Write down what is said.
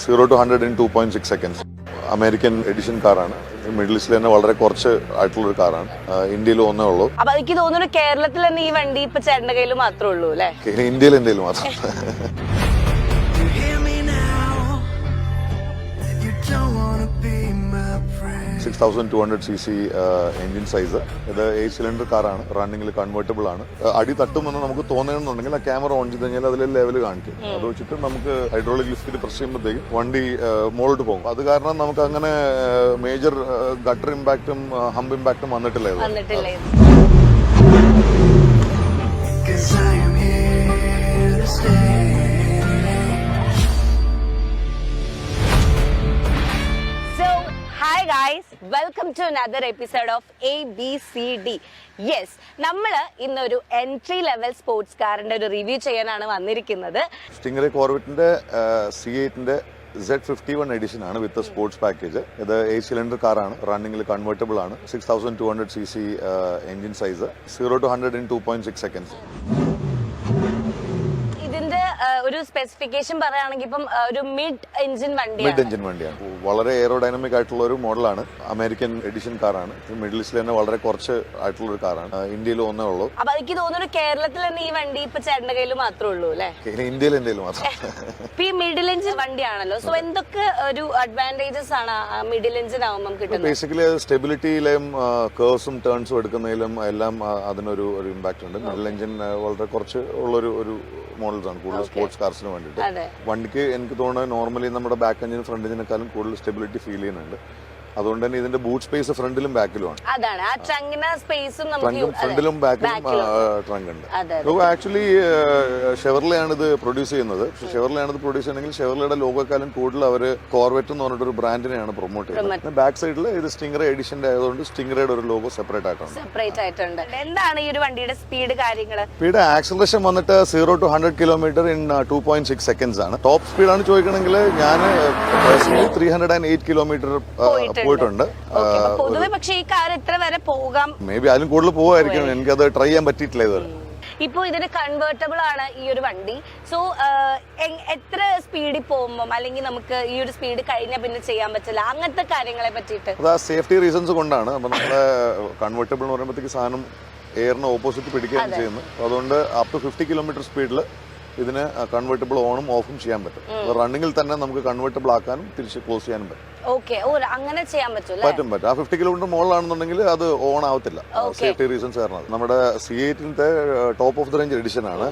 0 to 100 in 2.6 seconds. American edition കാറാണ്. Middle ഈസ്റ്റിൽ തന്നെ വളരെ കുറച്ച് ആയിട്ടുള്ള ഒരു കാറാണ്. ഇന്ത്യയിൽ ഒന്നേ ഉള്ളൂ. അപ്പൊ എനിക്ക് തോന്നുന്നു കേരളത്തിൽ തന്നെ ഈ വണ്ടി ഇപ്പൊ ചേട്ടന്റെ കയ്യിൽ മാത്രമേ ഉള്ളൂ അല്ലേ? ഇന്ത്യയിൽ മാത്രം. 6200cc engine size. ഇത് 8 സിലിണ്ടർ കാറാണ്. റണ്ണിങ്ങിൽ കൺവേർട്ടബിൾ ആണ്. അടി തട്ടുമെന്ന് നമുക്ക് തോന്നുന്നുണ്ടെങ്കിൽ ആ ക്യാമറ ഓൺ ചെയ്ത് കഴിഞ്ഞാൽ അതിൽ ലെവൽ കാണിക്കും. അത് വെച്ചിട്ട് നമുക്ക് ഹൈഡ്രോളിക് ലിഫ്റ്റിൽ പ്രസ് ചെയ്യുമ്പോഴത്തേക്കും വണ്ടി മുകളിലോട്ട് പോകും. അത് കാരണം നമുക്ക് അങ്ങനെ മേജർ ഗട്ടർ ഇമ്പാക്റ്റും ഹംപ് ഇമ്പാക്റ്റും വന്നിട്ടില്ല. Hi guys, welcome to another episode of ABCD. Yes, നമ്മള് ഇന്നൊരു എൻട്രി ലെവൽ സ്പോർട്സ് കാറിന്റെ ഒരു റിവ്യൂ ചെയ്യാനാണ് വന്നിരിക്കുന്നത്. സ്റ്റിംഗറെ കോർവെറ്റിന്റെ C8ന്റെ Z51 എഡിഷൻ ആണ് വിത്ത് സ്പോർട്സ് പാക്കേജ്. ഇത് 8 സിലിണ്ടർ കാറാണ്. റണ്ണിങ്ങിൽ കൺവേർട്ടബിൾ ആണ്. 6200cc engine size. 0 to 100 in 2.6 seconds. ഇതിന്റെ ഒരു സ്പെസിഫിക്കേഷൻ പറയുകയാണെങ്കിൽ ഇപ്പം ഒരു മിഡ് എഞ്ചിൻ വണ്ടിയാണ്. വളരെ എയറോഡൈനാമിക് ആയിട്ടുള്ള ഒരു മോഡലാണ്. അമേരിക്കൻ എഡിഷൻ കാറാണ്. മിഡിൽ ഈസ്റ്റിൽ തന്നെ വളരെ കുറച്ച് ആയിട്ടുള്ള ഒരു കാറാണ്. ഇന്ത്യയിൽ ഒന്നേ ഉള്ളൂ. അപ്പൊ എനിക്ക് തോന്നുന്നു കേരളത്തിൽ തന്നെ ഈ വണ്ടി ഇപ്പൊ ചേട്ടന്റെ കയ്യിൽ മാത്രമേ ഉള്ളൂ അല്ലേ? ഇന്ത്യയിൽ മാത്രം. ഈ മിഡിൽ എഞ്ചിൻ വണ്ടിയാണല്ലോ. സോ എന്തൊക്കെ ഒരു അഡ്വാൻറ്റേജസ് ആണ് മിഡിൽ എഞ്ചിൻ ആവുമ്പോൾ കിട്ടുന്നത്? ബേസിക്കലി സ്റ്റെബിലിറ്റിയിലും കേഴ്സും ടേൺസും എടുക്കുന്നതിലും എല്ലാം അതിനൊരു ഇമ്പാക്ട് ഉണ്ട്. മിഡിൽ എഞ്ചിൻ വളരെ കുറച്ച് ഉള്ളൊരു മോഡൽസ് ആണ് കൂടുതൽ സ്പോർട്സ് കാർസിന് വേണ്ടിയിട്ട്. വണ്ടിക്ക് എനിക്ക് തോന്നുന്നത് നോർമലി നമ്മുടെ ബാക്ക് എഞ്ചിനും ഫ്രണ്ട് എഞ്ചിനേക്കാളും കൂടുതൽ സ്റ്റെബിലിറ്റി ഫീൽ ചെയ്യുന്നുണ്ട്. അതുകൊണ്ട് തന്നെ ഇതിന്റെ ബൂട്ട് സ്പേസ് ഫ്രണ്ടിലും ബാക്കിലുമാണ്. ഫ്രണ്ടിലും ബാക്കിലും ട്രങ്ക് ഉണ്ട്. ആക്ച്വലി ഷെവർലെ ആണ് ഇത് പ്രൊഡ്യൂസ് ചെയ്യുന്നത്. പക്ഷെ ഷെവർലെ ആണ് ഇത് പ്രൊഡ്യൂസ് ചെയ്യുന്നതെങ്കിൽ ഷെവർലയുടെ ലോഗോക്കാളും കൂടുതൽ അവർ കോർവെറ്റ് എന്ന് പറഞ്ഞിട്ട് ഒരു ബ്രാൻഡിനെയാണ് പ്രൊമോട്ട് ചെയ്യുന്നത്. ബാക്ക് സൈഡിൽ ഇത് സ്റ്റിംഗറെ എഡിഷന്റെ ആയതുകൊണ്ട് സ്റ്റിംഗറയുടെ ഒരു ലോഗോ സെപ്പറേറ്റ് ആയിട്ടുണ്ട്. എന്താണ് ഈ ഒരു വണ്ടിയുടെ സ്പീഡ് കാര്യങ്ങൾ? സ്പീഡ് ആക്സലറേഷൻ വന്നിട്ട് 0 to 100 km in 2.6 seconds ആണ്. ടോപ്പ് സ്പീഡാണ് ചോദിക്കണമെങ്കിൽ ഞാൻ 308 കിലോമീറ്റർ പോയിട്ടുണ്ട്. പൊതുവെ പക്ഷേ ഈ കാർ എത്ര വരെ പോകാം? മേ ബി അതിലും കൂടുതൽ പോകായിരിക്കും. എനിക്കത് ട്രൈ ചെയ്യാൻ പറ്റിയിട്ടില്ല ഇതുവരെ. ഇപ്പൊ ഇതിന് കൺവേർട്ടബിൾ ആണ് ഈ ഒരു വണ്ടി. സോ എത്ര സ്പീഡിൽ പോകുമ്പോൾ അല്ലെങ്കിൽ നമുക്ക് ഈ ഒരു സ്പീഡ് കഴിഞ്ഞാൽ പിന്നെ ചെയ്യാൻ പറ്റില്ല, അങ്ങനത്തെ കാര്യങ്ങളെ പറ്റിയിട്ട്? അത് സേഫ്റ്റി റീസൺസ് കൊണ്ടാണ്. അപ്പൊ നമ്മുടെ കൺവേർട്ടബിൾ എന്ന് പറയുമ്പോഴത്തേക്ക് സാധനം എയറിന് ഓപ്പോസിറ്റ് പിടിക്കുകയാണ് ചെയ്യുന്നത്. അതുകൊണ്ട് അപ് ടു 50 കിലോമീറ്റർ സ്പീഡിൽ ഇതിന് കൺവേർട്ടബിൾ ഓണും ഓഫും ചെയ്യാൻ പറ്റും. റണ്ണിങ്ങിൽ തന്നെ നമുക്ക് കൺവേർട്ടബിൾ ആക്കാനും തിരിച്ച് ക്ലോസ് ചെയ്യാനും പറ്റും. അങ്ങനെ ചെയ്യാൻ പറ്റും. ആ 50 കിലോമീറ്റർ മുകളിലാണെന്നുണ്ടെങ്കിൽ അത് ഓൺ ആവത്തില്ല, സേഫ്റ്റി റീസൺസ് കാരണം. നമ്മുടെ C8ന്റെ top of the range edition ആണ്.